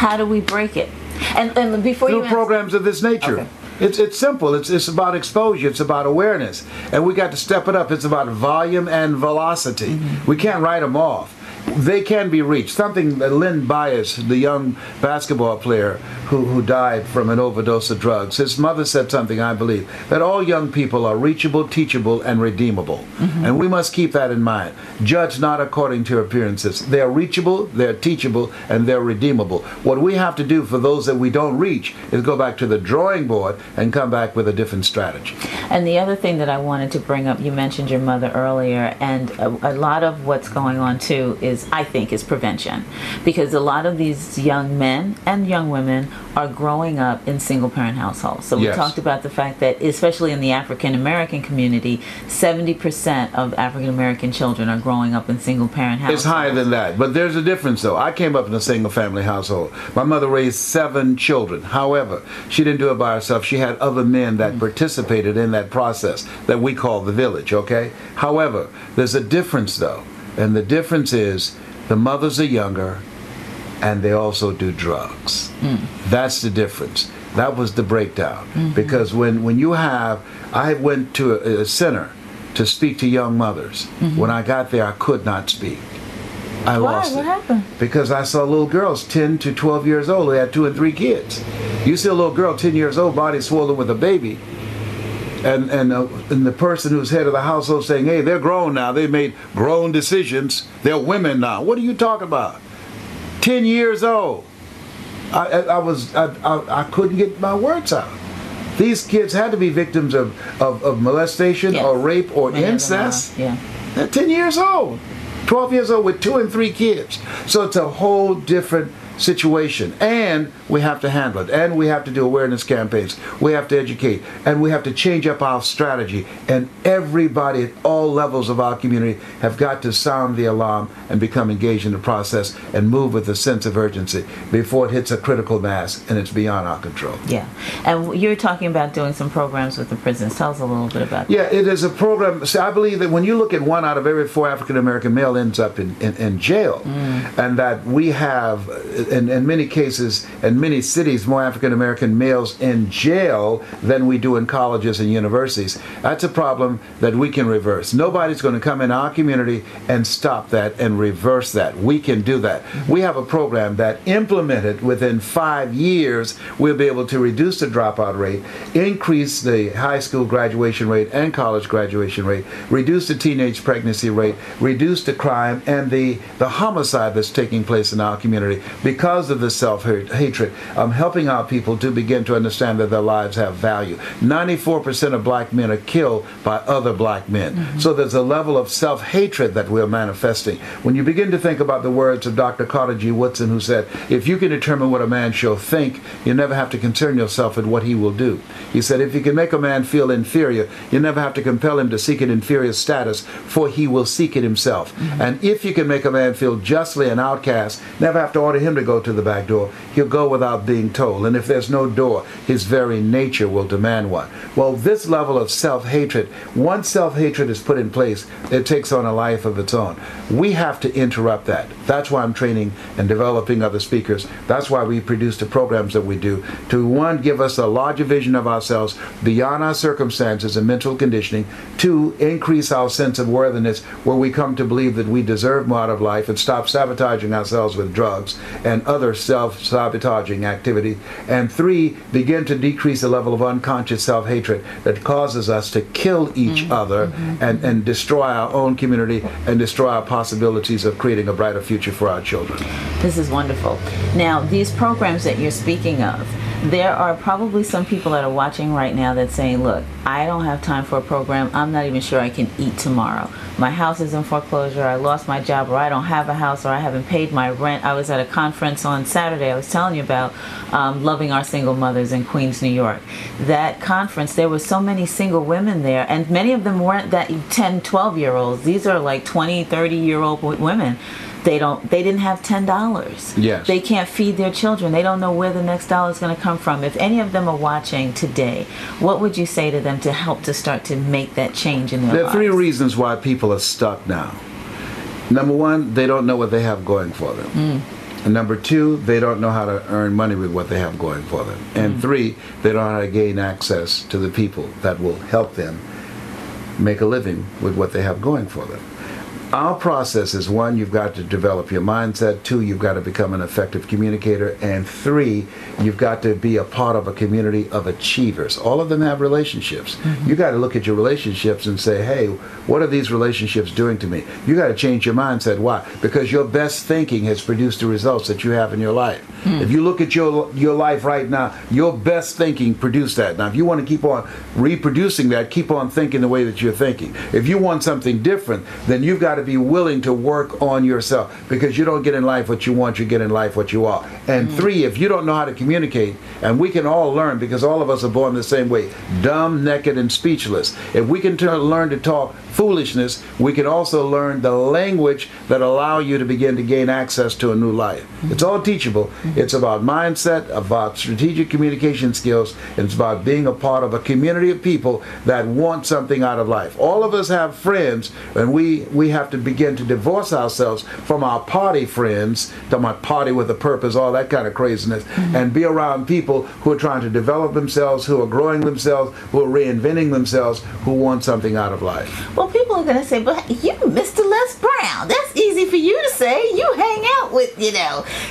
How do we break it? And before through programs of this nature. Okay. It's simple. It's about exposure. It's about awareness. And we got to step it up. It's about volume and velocity. We can't write them off. They can be reached. Something that Lynn Bias, the young basketball player who died from an overdose of drugs, his mother said something, I believe, that all young people are reachable, teachable, and redeemable. And we must keep that in mind. Judge not according to appearances. They're reachable, they're teachable, and they're redeemable. What we have to do for those that we don't reach is go back to the drawing board and come back with a different strategy. And the other thing that I wanted to bring up, you mentioned your mother earlier, and a lot of what's going on too is, I think, is prevention. Because a lot of these young men and young women are growing up in single-parent households. So we talked about the fact that, especially in the African-American community, 70% of African-American children are growing up in single-parent households. It's higher than that. But there's a difference, though. I came up in a single-family household. My mother raised 7 children. However, she didn't do it by herself. She had other men that participated in that process that we call the village, okay? However, there's a difference, though. And the difference is the mothers are younger, and they also do drugs. That's the difference. That was the breakdown. Because when you have, I went to a center to speak to young mothers. When I got there, I could not speak. I lost it. What happened? Because I saw little girls 10 to 12 years old who had 2 and 3 kids. You see a little girl 10 years old, body swollen with a baby, and the person who's head of the household saying, hey, they're grown now, they made grown decisions, they're women now. What are you talking about? 10 years old. I couldn't get my words out. These kids had to be victims of molestation or rape or incest. They're 10 years old, 12 years old with 2 and 3 kids. So it's a whole different situation, and we have to handle it, and we have to do awareness campaigns, we have to educate, and we have to change up our strategy, and everybody at all levels of our community have got to sound the alarm and become engaged in the process and move with a sense of urgency before it hits a critical mass and it's beyond our control. And you're talking about doing some programs with the prisons. Tell us a little bit about that. It is a program. See, I believe that when you look at 1 out of every 4 African American male ends up in jail, and that we have in many cases, in many cities, more African American males in jail than we do in colleges and universities. That's a problem that we can reverse. Nobody's going to come in our community and stop that and reverse that. We can do that. We have a program that implemented within 5 years, we'll be able to reduce the dropout rate, increase the high school graduation rate and college graduation rate, reduce the teenage pregnancy rate, reduce the crime and the homicide that's taking place in our community because of the self-hatred, helping our people to begin to understand that their lives have value. 94% of black men are killed by other black men. So there's a level of self-hatred that we're manifesting. When you begin to think about the words of Dr. Carter G. Woodson, who said, if you can determine what a man shall think, you never have to concern yourself with what he will do. He said, if you can make a man feel inferior, you never have to compel him to seek an inferior status, for he will seek it himself. And if you can make a man feel justly an outcast, never have to order him to go to the back door. He'll go without being told. And if there's no door, his very nature will demand one. Well, this level of self-hatred, once self-hatred is put in place, it takes on a life of its own. We have to interrupt that. That's why I'm training and developing other speakers. That's why we produce the programs that we do, to 1, give us a larger vision of ourselves beyond our circumstances and mental conditioning, 2, increase our sense of worthiness, where we come to believe that we deserve more out of life and stop sabotaging ourselves with drugs and other self-sabotaging activity, and 3, begin to decrease the level of unconscious self-hatred that causes us to kill each other and destroy our own community and destroy our possibilities of creating a brighter future for our children. This is wonderful. Now, these programs that you're speaking of, there are probably some people that are watching right now that's saying, look, I don't have time for a program. I'm not even sure I can eat tomorrow. My house is in foreclosure. I lost my job, or I don't have a house, or I haven't paid my rent. I was at a conference on Saturday I was telling you about, Loving Our Single Mothers in Queens, New York. That conference, there were so many single women there, and many of them weren't that 10, 12-year-olds. These are like 20, 30-year-old women. They didn't have $10. Yes. They can't feed their children. They don't know where the next dollar is going to come from. If any of them are watching today, what would you say to them to help to start to make that change in their lives? There are 3 reasons why people are stuck now. Number 1, they don't know what they have going for them. And number two, they don't know how to earn money with what they have going for them. And three, they don't know how to gain access to the people that will help them make a living with what they have going for them. Our process is, one, you've got to develop your mindset. Two, you've got to become an effective communicator. And three, you've got to be a part of a community of achievers. All of them have relationships. You got to look at your relationships and say, hey, what are these relationships doing to me? You got to change your mindset. Why? Because your best thinking has produced the results that you have in your life. If you look at your life right now, your best thinking produced that. Now, if you want to keep on reproducing that, keep on thinking the way that you're thinking. If you want something different, then you've got to be willing to work on yourself, because you don't get in life what you want, you get in life what you are. And three, if you don't know how to communicate, and we can all learn, because all of us are born the same way, dumb, naked, and speechless. If we can learn to talk foolishness, we can also learn the language that allow you to begin to gain access to a new life. It's all teachable. It's about mindset, about strategic communication skills, and it's about being a part of a community of people that want something out of life. All of us have friends, and we have to begin to divorce ourselves from our party friends, talking about party with a purpose, all that kind of craziness, and be around people who are trying to develop themselves, who are growing themselves, who are reinventing themselves, who want something out of life. Well, people are going to say, but you, Mr. Les Brown, that's easy for you to say. You hang out with,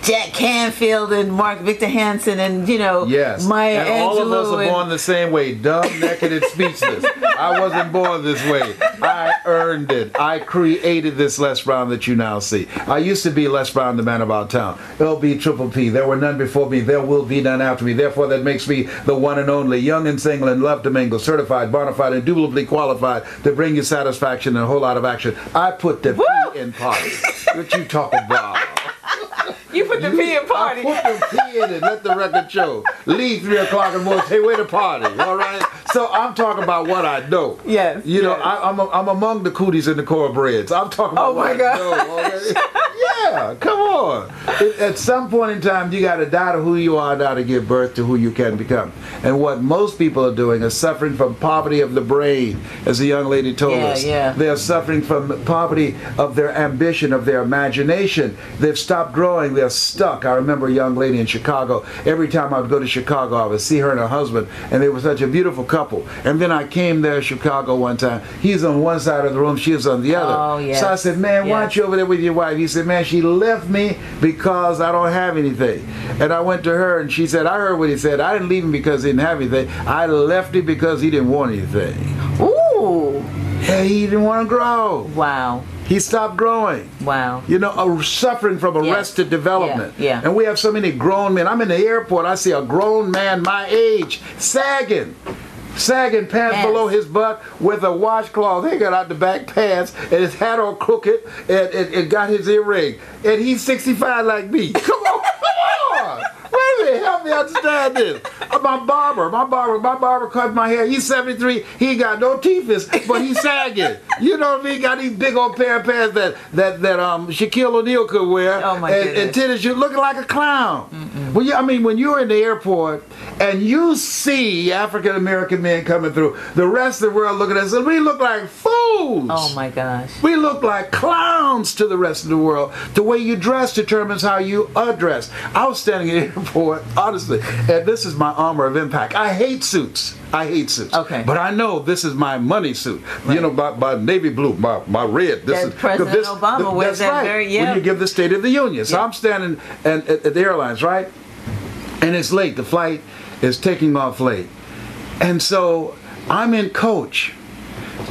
Jack Canfield and Mark Victor Hansen and, Yes. Maya and Angelou. All of us are born the same way, dumb, naked, and speechless. I wasn't born this way. I earned it. I created this Les Brown that you now see. I used to be Les Brown, the man about town. LB Triple P. There were none before me. There will be none after me. Therefore, that makes me the one and only, young and single and love to mingle, certified, bona fide, indubitably qualified to bring you satisfaction and a whole lot of action. I put the P in party. What you talking about? You put the P in party. I put the P in it. Let the record show. Leave 3 o'clock in the morning. Say, where the party? All right. So I'm talking about what I know. Yes. I'm among the cooties and the cornbreads. I'm talking about what I know. Okay? Yeah. Come on. At some point in time, you got to die to who you are now to give birth to who you can become. And what most people are doing is suffering from poverty of the brain, as the young lady told us. Yeah. They're suffering from poverty of their ambition, of their imagination. They've stopped growing. They're stuck. I remember a young lady in Chicago. Every time I would go to Chicago, I would see her and her husband, and they were such a beautiful couple. And then I came there to Chicago one time. He's on one side of the room, she was on the other. Oh, yes. So I said, man, why aren't you over there with your wife? He said, man, she left me because I don't have anything. And I went to her, and she said, I heard what he said. I didn't leave him because he didn't have anything. I left him because he didn't want anything. Ooh. And he didn't want to grow. Wow. He stopped growing. Wow. Suffering from arrested development. Yeah. And we have so many grown men. I'm in the airport, I see a grown man my age sagging pants below his butt with a washcloth hanging out the back pants, and his hat all crooked, and it got his earring. And he's 65 like me. Come on. Wait a minute, help me understand this. My barber cut my hair. He's 73. He ain't got no teeth, but he's sagging. You know what I mean? Got these big old pair of pants that Shaquille O'Neal could wear. Oh my goodness. And tennis shoes, looking like a clown. When you're in the airport and you see African American men coming through, the rest of the world looking at us, and we look like fools. Oh my gosh. We look like clowns to the rest of the world. The way you dress determines how you are dressed. I was standing in the airport, honestly, and this is my armor of impact. I hate suits. Okay. But I know this is my money suit. Right. My navy blue, my red. President Obama wears that very, when you give the State of the Union. So I'm standing at the airlines, right? And it's late. The flight is taking off late. And so I'm in coach.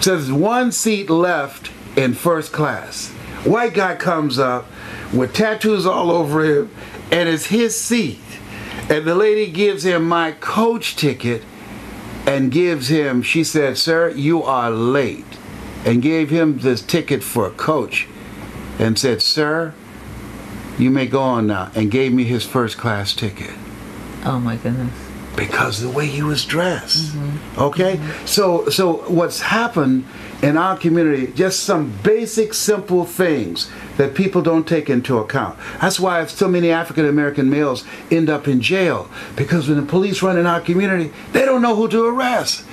So there's one seat left in first class. White guy comes up with tattoos all over him, and it's his seat. And the lady gives him my coach ticket and gives him, she said, sir, you are late. And gave him this ticket for coach and said, sir, you may go on now. And gave me his first class ticket. Oh my goodness. Because of the way he was dressed. Okay? So what's happened in our community, just some basic, simple things that people don't take into account. That's why so many African American males end up in jail. Because when the police run in our community, they don't know who to arrest.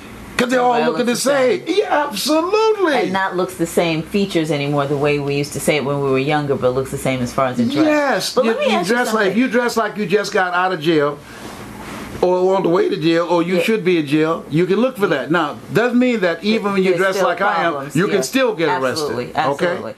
Because they all look the same. Yeah, absolutely. And not looks the same features anymore the way we used to say it when we were younger, but looks the same as far as the dress. Yes. But let me ask you something. If you dress like you just got out of jail, or on the way to jail, or you should be in jail, you can look for that. Now, doesn't mean that even when you dress like I am, you can still get arrested. Absolutely. Okay?